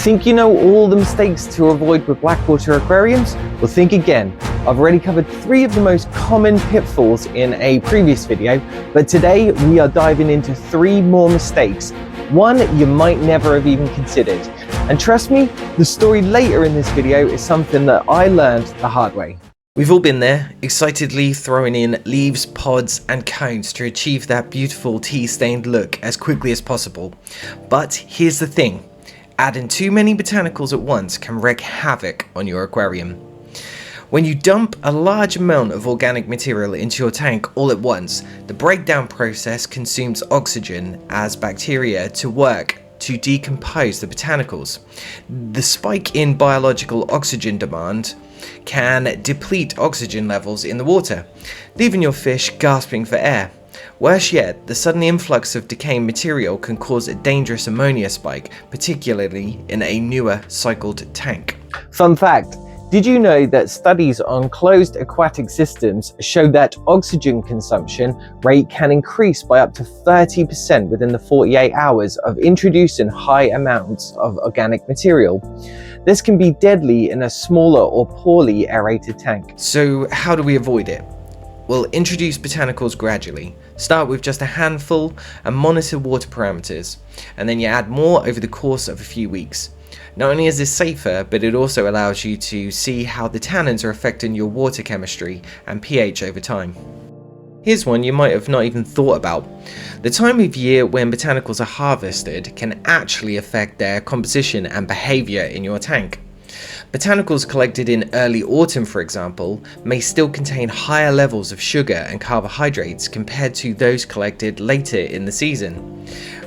think you know all the mistakes to avoid with Blackwater aquariums? Well, think again. I've already covered 3 of the most common pitfalls in a previous video, but today we are diving into 3 more mistakes. One you might never have even considered. And trust me, the story later in this video is something that I learned the hard way. We've all been there, excitedly throwing in leaves, pods and cones to achieve that beautiful tea-stained look as quickly as possible. But here's the thing, adding too many botanicals at once can wreak havoc on your aquarium. When you dump a large amount of organic material into your tank all at once, the breakdown process consumes oxygen as bacteria to work to decompose the botanicals. The spike in biological oxygen demand can deplete oxygen levels in the water, leaving your fish gasping for air. Worse yet, the sudden influx of decaying material can cause a dangerous ammonia spike, particularly in a newer cycled tank. Fun fact, did you know that studies on closed aquatic systems show that oxygen consumption rate can increase by up to 30% within the 48 hours of introducing high amounts of organic material? This can be deadly in a smaller or poorly aerated tank. So how do we avoid it? Well, introduce botanicals gradually. Start with just a handful and monitor water parameters, and then you add more over the course of a few weeks. Not only is this safer, but it also allows you to see how the tannins are affecting your water chemistry and pH over time. Here's one you might have not even thought about. The time of year when botanicals are harvested can actually affect their composition and behavior in your tank. Botanicals collected in early autumn, for example, may still contain higher levels of sugar and carbohydrates compared to those collected later in the season,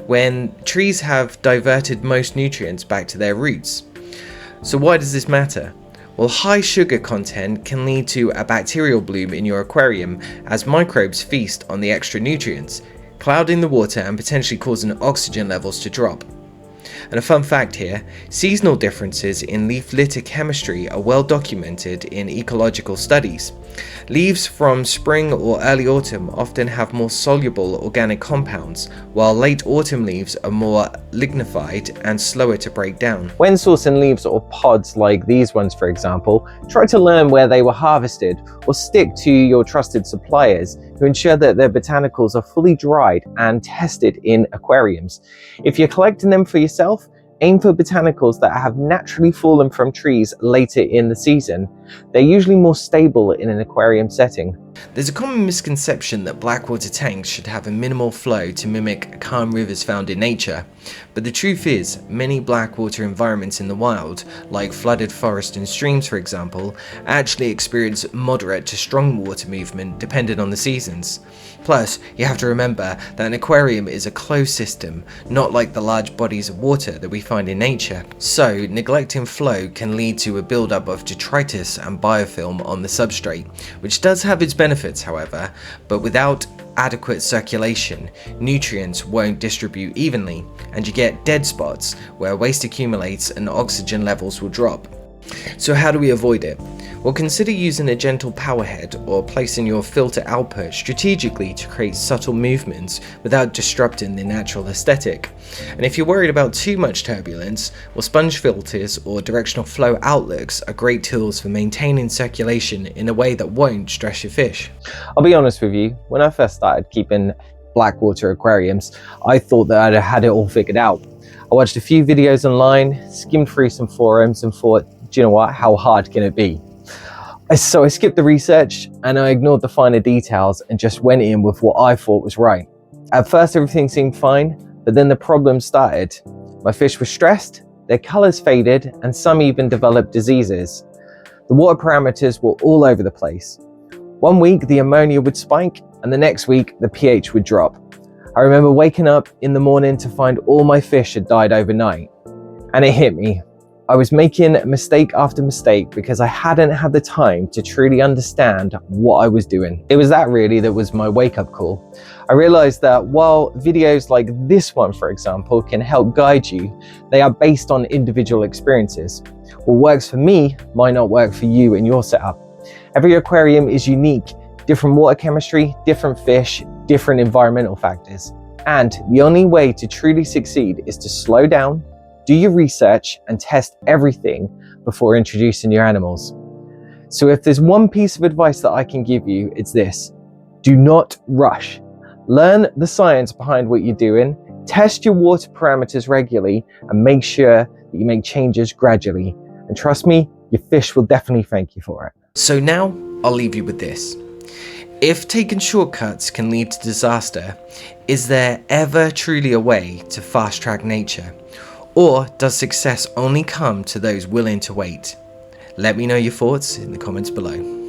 when trees have diverted most nutrients back to their roots. So why does this matter? Well, high sugar content can lead to a bacterial bloom in your aquarium as microbes feast on the extra nutrients, clouding the water and potentially causing oxygen levels to drop. And a fun fact here, seasonal differences in leaf litter chemistry are well documented in ecological studies. Leaves from spring or early autumn often have more soluble organic compounds, while late autumn leaves are more lignified and slower to break down. When sourcing leaves or pods like these ones, for example, try to learn where they were harvested or stick to your trusted suppliers who ensure that their botanicals are fully dried and tested in aquariums. If you're collecting them for yourself, aim for botanicals that have naturally fallen from trees later in the season. They're usually more stable in an aquarium setting. There's a common misconception that Blackwater tanks should have a minimal flow to mimic calm rivers found in nature, but the truth is, many Blackwater environments in the wild, like flooded forest and streams for example, actually experience moderate to strong water movement depending on the seasons. Plus, you have to remember that an aquarium is a closed system, not like the large bodies of water that we find in nature. So, neglecting flow can lead to a buildup of detritus and biofilm on the substrate, which does have its benefits however, but without adequate circulation, nutrients won't distribute evenly, and you get dead spots where waste accumulates and oxygen levels will drop. So how do we avoid it? Well, consider using a gentle power head or placing your filter output strategically to create subtle movements without disrupting the natural aesthetic. And if you're worried about too much turbulence, well, sponge filters or directional flow outlets are great tools for maintaining circulation in a way that won't stress your fish. I'll be honest with you, when I first started keeping Blackwater aquariums, I thought that I had it all figured out. I watched a few videos online, skimmed through some forums and thought, do you know what, how hard can it be? So I skipped the research and I ignored the finer details and just went in with what I thought was right. At first everything seemed fine, but then the problems started. My fish were stressed, their colors faded, and some even developed diseases. The water parameters were all over the place. One week the ammonia would spike and the next week the pH would drop. I remember waking up in the morning to find all my fish had died overnight. And it hit me. I was making mistake after mistake because I hadn't had the time to truly understand what I was doing. It was that really that was my wake-up call. I realized that while videos like this one, for example, can help guide you, they are based on individual experiences. What works for me might not work for you in your setup. Every aquarium is unique, different water chemistry, different fish, different environmental factors. And the only way to truly succeed is to slow down, do your research and test everything before introducing your animals. So if there's one piece of advice that I can give you, it's this: do not rush. Learn the science behind what you're doing, test your water parameters regularly, and make sure that you make changes gradually. And trust me, your fish will definitely thank you for it. So now, I'll leave you with this. If taking shortcuts can lead to disaster, is there ever truly a way to fast track nature? Or does success only come to those willing to wait? Let me know your thoughts in the comments below.